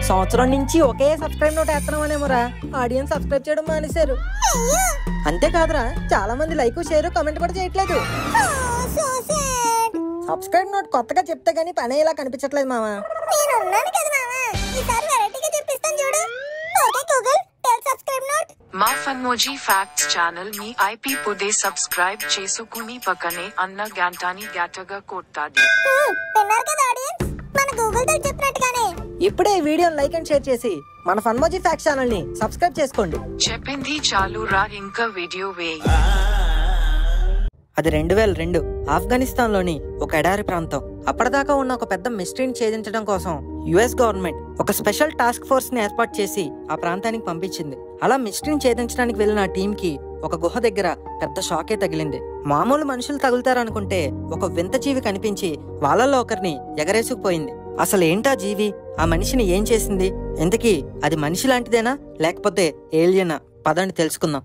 సంవత్సరం నుంచి ఒకే subscribe note వేస్తున్నామనేమోరా audience subscribe చేయడం మానేశారు. అంతేకాదురా చాలా మంది లైక్ షేర్ కామెంట్ కూడా చేయట్లేదు. సబ్స్క్రైబ్ నోట్ కొత్తగా చెప్తే గానీ పని ఇలా కనిపించట్లేదు మామ. మా ఫన్మోజీ ఫ్యాక్ట్స్ ఛానల్ మీ ఐపీ పుడే సబ్స్క్రైబ్ చేసుకుని పక్కనే అన్న గంటని గట్టగా కొట్టాలి. ఇప్పుడే ఈ వీడియోని లైక్ అండ్ షేర్ చేసి మన ఫన్మోజీ ఫ్యాక్ట్స్ ఛానల్ ని సబ్స్క్రైబ్ చేసుకోండి. చెప్పింది చాలు రా, ఇంకా వీడియో వేయి. అది 2002 ఆఫ్ఘనిస్తాన్ లోని ఒక ఎడారి ప్రాంతం. అప్పటిదాకా ఉన్న ఒక పెద్ద మిస్టరీని ఛేదించడం కోసం యుఎస్ గవర్నమెంట్ ఒక స్పెషల్ టాస్క్ ఫోర్స్ ని ఏర్పాటు చేసి ఆ ప్రాంతానికి పంపించింది. అలా మిస్టరీని ఛేదించడానికి వెళ్ళిన ఆ టీం కి ఒక గుహ దగ్గర పెద్ద షాకే తగిలింది. మామూలు మనుషులు తగులుతారనుకుంటే ఒక వింత జీవి కనిపించి వాళ్ళల్లో ఒకరిని ఎగరేసుకుపోయింది. అసలు ఏంటా జీవి? ఆ మనిషిని ఏం చేసింది? ఇంతకీ అది మనిషి లాంటిదేనా లేకపోతే ఏలియనా? పదండి తెలుసుకుందాం.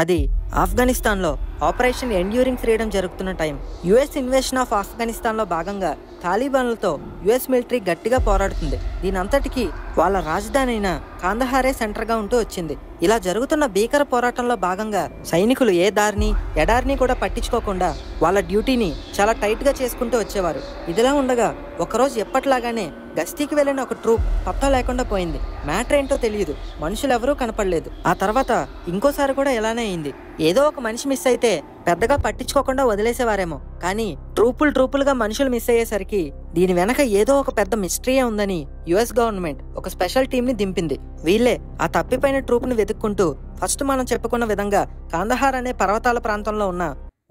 అది ఆఫ్ఘనిస్తాన్ లో ఆపరేషన్ ఎండ్యూరింగ్ ఫ్రీడమ్ జరుగుతున్న time. US invasion of Afghanistan లో భాగంగా తాలిబాన్లతో యుఎస్ మిలిటరీ గట్టిగా పోరాడుతుంది. దీనంతటికీ వాళ్ళ రాజధాని అయిన కాందహారే సెంటర్ గా ఉంటూ వచ్చింది. ఇలా జరుగుతున్న భీకర పోరాటంలో భాగంగా సైనికులు ఏ దారిని ఎడారిని కూడా పట్టించుకోకుండా వాళ్ళ డ్యూటీని చాలా టైట్ గా చేసుకుంటూ వచ్చేవారు. ఇదిలా ఉండగా ఒకరోజు ఎప్పట్లాగానే గస్తీకి వెళ్లిన ఒక ట్రూప్ పత్తా లేకుండా పోయింది. మ్యాటర్ ఏంటో తెలియదు, మనుషులెవరూ కనపడలేదు. ఆ తర్వాత ఇంకోసారి కూడా ఇలానే అయింది. ఏదో ఒక మనిషి మిస్ అయితే పెద్దగా పట్టించుకోకుండా వదిలేసేవారేమో, కానీ ట్రూపులుగా మనుషులు మిస్ అయ్యేసరికి దీని వెనక ఏదో ఒక పెద్ద మిస్టరీయే ఉందని యుఎస్ గవర్నమెంట్ ఒక స్పెషల్ టీం ని దింపింది. వీళ్ళే ఆ తప్పిపోయిన ట్రూప్ ని వెతుక్కుంటూ ఫస్ట్ మనం చెప్పుకున్న విధంగా కాందహార్ అనే పర్వతాల ప్రాంతంలో ఉన్న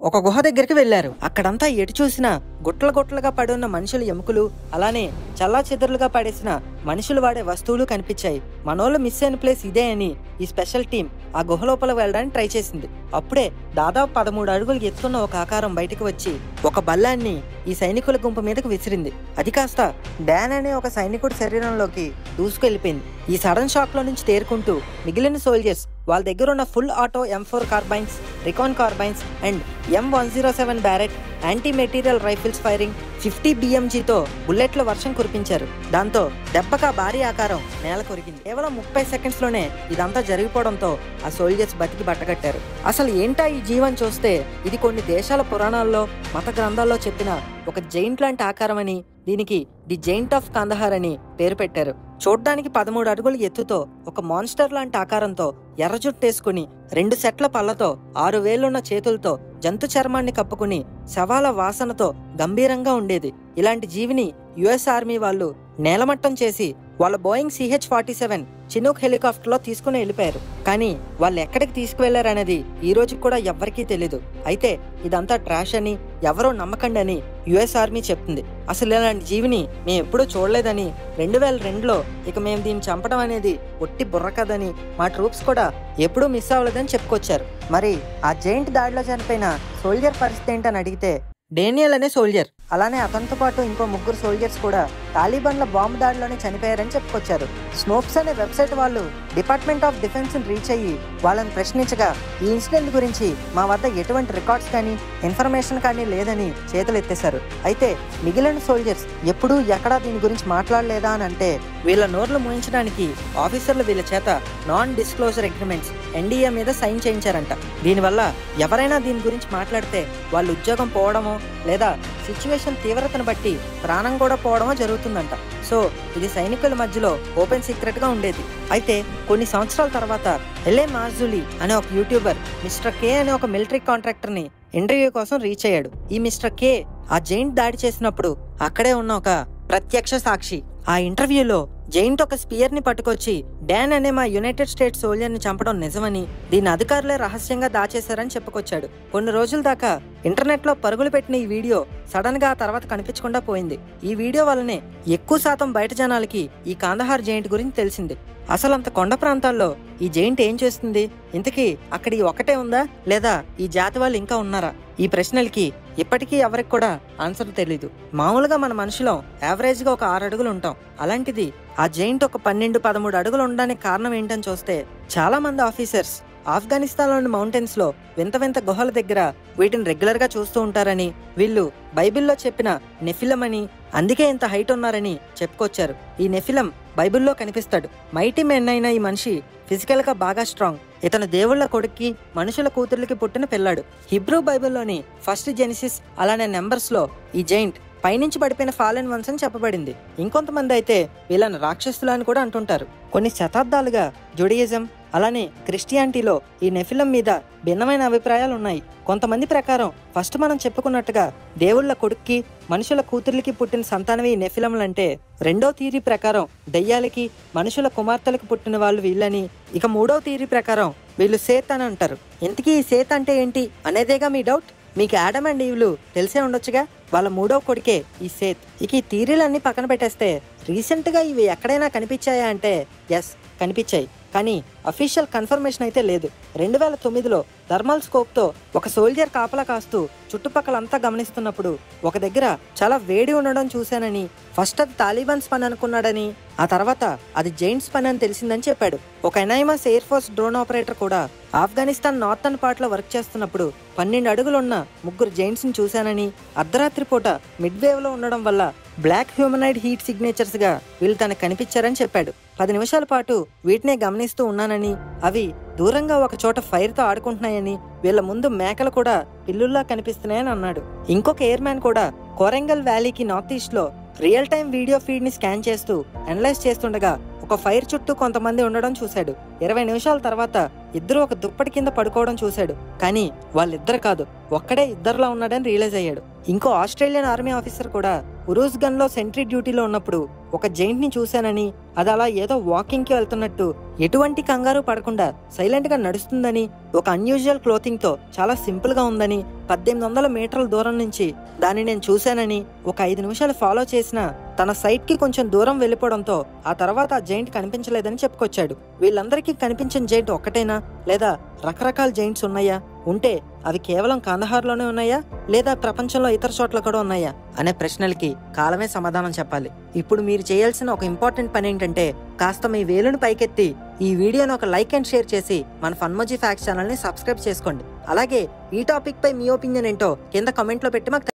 ఒక గుహ దగ్గరికి వెళ్లారు. అక్కడంతా ఎటు చూసినా గుట్లుగా పడి ఉన్న మనుషుల ఎముకలు, అలానే చల్లా చెదర్లుగా పడేసిన మనుషులు వాడే వస్తువులు కనిపించాయి. మనోళ్ళు మిస్ అయిన ప్లేస్ ఇదే అని ఈ స్పెషల్ టీం ఆ గుహ లోపల వెళ్ళడానికి ట్రై చేసింది. అప్పుడే దాదాపు 13 అడుగులు ఎత్తున్న ఒక ఆకారం బయటకు వచ్చి ఒక బల్లాన్ని ఈ సైనికుల గుంపు మీదకు విసిరింది. అది కాస్త డాన్ అనే ఒక సైనికుడి శరీరంలోకి దూసుకెళ్లిపోయింది. ఈ సడన్ షాక్ లో నుంచి తేరుకుంటూ మిగిలిన సోల్జర్స్ వాళ్ళ దగ్గర ఉన్న full auto M4 carbines, recon carbines and M107 Barrett anti material rifles firing 50 BMGతో బుల్లెట్ల వర్షం కురిపించారు. దాంతో దెబ్బగా భారీ ఆకారం నేల కొరిగింది. కేవలం 30 సెకండ్స్ లోనే ఇదంతా జరిగిపోవడంతో ఆ సోల్జర్స్ బతికి బట్టగట్టారు. అసలు ఏంటా ఈ జీవం చూస్తే ఇది కొన్ని దేశాల పురాణాల్లో మత గ్రంథాల్లో చెప్పిన ఒక జైంట్ లాంటి ఆకారం అని, దీనికి ది జైంట్ ఆఫ్ కాందహార్ అని పేరు పెట్టారు. చూడ్డానికి 13 అడుగుల ఎత్తుతో ఒక మాన్స్టర్ లాంటి ఆకారంతో ఎర్ర జుట్టేసుకుని 2 సెట్ల పళ్ళతో 6 వేళ్లున్న చేతులతో జంతు చర్మాన్ని కప్పుకుని శవాల వాసనతో గంభీరంగా ఉండేది. ఇలాంటి జీవిని యుఎస్ ఆర్మీ వాళ్ళు నేలమట్టం చేసి వాళ్ళ బోయింగ్ CH-47 చినూక్ హెలికాప్టర్ లో తీసుకుని వెళ్ళిపోయారు. కానీ వాళ్ళు ఎక్కడికి తీసుకువెళ్లారనేది ఈ రోజు కూడా ఎవ్వరికీ తెలీదు. అయితే ఇదంతా ట్రాష్ అని ఎవరో నమ్మకండి అని యుఎస్ ఆర్మీ చెప్తుంది. అసలు ఇలాంటి జీవిని మేము ఎప్పుడూ చూడలేదని, 2002లో ఇక మేము దీన్ని చంపడం అనేది ఒట్టి బుర్ర కదని మా ట్రూప్స్ కూడా ఎప్పుడూ మిస్ అవ్వలేదని చెప్పుకొచ్చారు. మరి ఆ జైంట్ దాడిలో చనిపోయిన సోల్జర్ పరిస్థితి ఏంటని అడిగితే డేనియల్ అనే సోల్జర్, అలానే అతనితో పాటు ఇంకో 3 సోల్జర్స్ కూడా తాలిబాన్ల బాంబు దాడిలోనే చనిపోయారని చెప్పుకొచ్చారు. స్నోప్స్ అనే వెబ్సైట్ వాళ్ళు డిపార్ట్మెంట్ ఆఫ్ డిఫెన్స్ ని రీచ్ అయ్యి వాళ్ళని ప్రశ్నించగా ఈ ఇన్సిడెంట్ గురించి మా వద్ద ఎటువంటి రికార్డ్స్ కానీ ఇన్ఫర్మేషన్ కానీ లేదని చేతులెత్తేశారు. అయితే మిగిలిన సోల్జర్స్ ఎప్పుడూ ఎక్కడా దీని గురించి మాట్లాడలేదా అని అంటే వీళ్ళ నోర్లు మూయించడానికి ఆఫీసర్లు వీళ్ళ చేత నాన్ డిస్క్లోజర్ అగ్రిమెంట్స్ NDA మీద సైన్ చేయించారంట. దీనివల్ల ఎవరైనా దీని గురించి మాట్లాడితే వాళ్ళ ఉద్యోగం పోవడమో లేదా సిచ్యువేషన్ తీవ్రతను బట్టి ప్రాణం కూడా పోవడమో జరుగుతుందంట. సో ఇది సైనికుల మధ్యలో ఓపెన్ సీక్రెట్ గా ఉండేది. అయితే కొన్ని సంవత్సరాల తర్వాత LA మార్జులీ అనే ఒక యూట్యూబర్ మిస్టర్ K అనే ఒక మిలిటరీ కాంట్రాక్టర్ ని ఇంటర్వ్యూ కోసం రీచ్ అయ్యాడు. ఈ మిస్టర్ K ఆ జైంట్ దాడి చేసినప్పుడు అక్కడే ఉన్న ఒక ప్రత్యక్ష సాక్షి. ఆ ఇంటర్వ్యూలో జైంట్ ఒక స్పియర్ ని పట్టుకొచ్చి డాన్ అనే మా యునైటెడ్ స్టేట్స్ సోల్జర్ ని చంపడం నిజమని, దీని అధికారులే రహస్యంగా దాచేశారని చెప్పుకొచ్చాడు. కొన్ని రోజుల దాకా ఇంటర్నెట్ లో పరుగులు పెట్టిన ఈ వీడియో సడన్ గా ఆ తర్వాత కనిపించకుండా పోయింది. ఈ వీడియో వల్లనే ఎక్కువ శాతం బయట జనాలకి ఈ కాందహార్ జైంట్ గురించి తెలిసింది. అసలు అంత కొండ ప్రాంతాల్లో ఈ జైంట్ ఏం చేస్తుంది? ఇంతకీ అక్కడ ఈ ఒకటే ఉందా లేదా ఈ జాతి వాళ్ళు ఇంకా ఉన్నారా? ఈ ప్రశ్నలకి ఇప్పటికీ ఎవరికి కూడా ఆన్సర్ తెలీదు. మామూలుగా మన మనుషులం యావరేజ్ గా ఒక 6 అడుగులు ఉంటాం. అలాంటిది ఆ జైంట్ ఒక 12-13 అడుగులు ఉండడానికి కారణం ఏంటని చూస్తే చాలా మంది ఆఫీసర్స్ ఆఫ్ఘనిస్తాన్లోని మౌంటైన్స్లో వింత వింత గుహల దగ్గర వీటిని రెగ్యులర్గా చూస్తూ ఉంటారని, వీళ్ళు బైబిల్లో చెప్పిన నెఫిలం అని, అందుకే ఇంత హైట్ ఉన్నారని చెప్పుకొచ్చారు. ఈ నెఫిలం బైబిల్లో కనిపిస్తాడు. మైటీ మెన్ అయిన ఈ మనిషి ఫిజికల్గా బాగా స్ట్రాంగ్. ఇతను దేవుళ్ల కొడుక్కి మనుషుల కూతుర్లకి పుట్టిన పిల్లాడు. హిబ్రూ బైబిల్లోని ఫస్ట్ జెనిసిస్ అలానే నెంబర్స్లో ఈ జైంట్ పైనుంచి పడిపోయిన ఫాలెన్ వన్స్ అని చెప్పబడింది. ఇంకొంతమంది అయితే వీళ్ళని రాక్షసులు అని కూడా అంటుంటారు. కొన్ని శతాబ్దాలుగా జుడియిజం అలానే క్రిస్టియానిటీలో ఈ నెఫిలం మీద భిన్నమైన అభిప్రాయాలు ఉన్నాయి. కొంతమంది ప్రకారం ఫస్ట్ మనం చెప్పుకున్నట్టుగా దేవుళ్ల కొడుక్కి మనుషుల కూతుర్లకి పుట్టిన సంతానమే ఈ నెఫిలంలంటే, రెండో థియరీ ప్రకారం దయ్యాలకి మనుషుల కుమార్తెలకు పుట్టిన వాళ్ళు వీళ్ళని, ఇక మూడో థియరీ ప్రకారం వీళ్ళు సేత్ అని అంటారు. ఇంతకీ ఈ సేత్ అంటే ఏంటి అనేదేగా మీ డౌట్. మీకు యాడమ్ అండ్ ఈవ్లు తెలిసే ఉండొచ్చుగా, వాళ్ళ మూడో కొడుకే ఈ సేత్. ఇక ఈ థియరీలన్నీ పక్కన పెట్టేస్తే రీసెంట్గా ఇవి ఎక్కడైనా కనిపించాయా అంటే ఎస్ కనిపించాయి, కానీ అఫీషియల్ కన్ఫర్మేషన్ అయితే లేదు. 2009లో థర్మల్ స్కోప్తో ఒక సోల్జర్ కాపలా కాస్తూ చుట్టుపక్కలంతా గమనిస్తున్నప్పుడు ఒక దగ్గర చాలా వేడి ఉండడం చూశానని, ఫస్ట్ అది తాలిబాన్స్ పని అనుకున్నాడని, ఆ తర్వాత అది జైంట్స్ పని అని తెలిసిందని చెప్పాడు. ఒక ఎనైమస్ ఎయిర్ ఫోర్స్ డ్రోన్ ఆపరేటర్ కూడా ఆఫ్ఘనిస్తాన్ నార్థన్ పార్ట్లో వర్క్ చేస్తున్నప్పుడు 12 అడుగులున్న 3 జైంట్స్ని చూశానని, అర్ధరాత్రి పూట మిడ్ వేవ్లో ఉండడం వల్ల బ్లాక్ హ్యూమనాయిడ్ హీట్ సిగ్నేచర్స్గా వీళ్ళు తనకు కనిపించారని చెప్పాడు. 10 నిమిషాల పాటు వీటినే గమనిస్తూ ఉన్నానని, అవి దూరంగా ఒక చోట ఫైర్తో ఆడుకుంటున్నాయని, వీళ్ళ ముందు మేకలు కూడా పిల్లుల్లా కనిపిస్తున్నాయని అన్నాడు. ఇంకొక ఎయిర్ మ్యాన్ కూడా కోరంగల్ వ్యాలీకి నార్త్ ఈస్ట్లో రియల్ టైం వీడియో ఫీడ్ని స్కాన్ చేస్తూ అనలైజ్ చేస్తుండగా ఒక ఫైర్ చుట్టూ కొంతమంది ఉండడం చూశాడు. 20 నిమిషాల తర్వాత ఇద్దరు ఒక దుప్పటి కింద పడుకోవడం చూశాడు. కానీ వాళ్ళిద్దరు కాదు, ఒక్కడే ఇద్దరులా ఉన్నాడని రియలైజ్ అయ్యాడు. ఇంకో ఆస్ట్రేలియన్ ఆర్మీ ఆఫీసర్ కూడా ఉరూజ్గన్లో సెంట్రీ డ్యూటీలో ఉన్నప్పుడు ఒక జైంట్ ని చూశానని, అది అలా ఏదో వాకింగ్ కి వెళ్తున్నట్టు ఎటువంటి కంగారు పడకుండా సైలెంట్ గా నడుస్తుందని, ఒక అన్యూజువల్ క్లోతింగ్ తో చాలా సింపుల్ గా ఉందని, 1800 మీటర్ల దూరం నుంచి దాన్ని నేను చూశానని, ఒక 5 నిమిషాలు ఫాలో చేసిన తన సైట్ కి కొంచెం దూరం వెళ్ళిపోవడంతో ఆ తర్వాత ఆ జైంట్ కనిపించలేదని చెప్పుకొచ్చాడు. వీళ్ళందరికీ కనిపించిన జైంట్ ఒక్కటేనా, లేదా రకరకాల జైంట్స్ ఉన్నాయా, ఉంటే అవి కేవలం కాందహార్లోనే ఉన్నాయా, లేదా ప్రపంచంలో ఇతర చోట్ల కూడా ఉన్నాయా అనే ప్రశ్నలకి కాలమే సమాధానం చెప్పాలి. ఇప్పుడు మీరు చేయాల్సిన ఒక ఇంపార్టెంట్ పని ఏంటంటే, కాస్త మీ వేలును పైకెత్తి ఈ వీడియోని ఒక లైక్ అండ్ షేర్ చేసి మన ఫన్మోజీ ఫ్యాక్ట్స్ ఛానల్ని సబ్స్క్రైబ్ చేసుకోండి. అలాగే ఈ టాపిక్ పై మీ ఒపీనియన్ ఏంటో కింద కామెంట్లో పెట్టి మాకు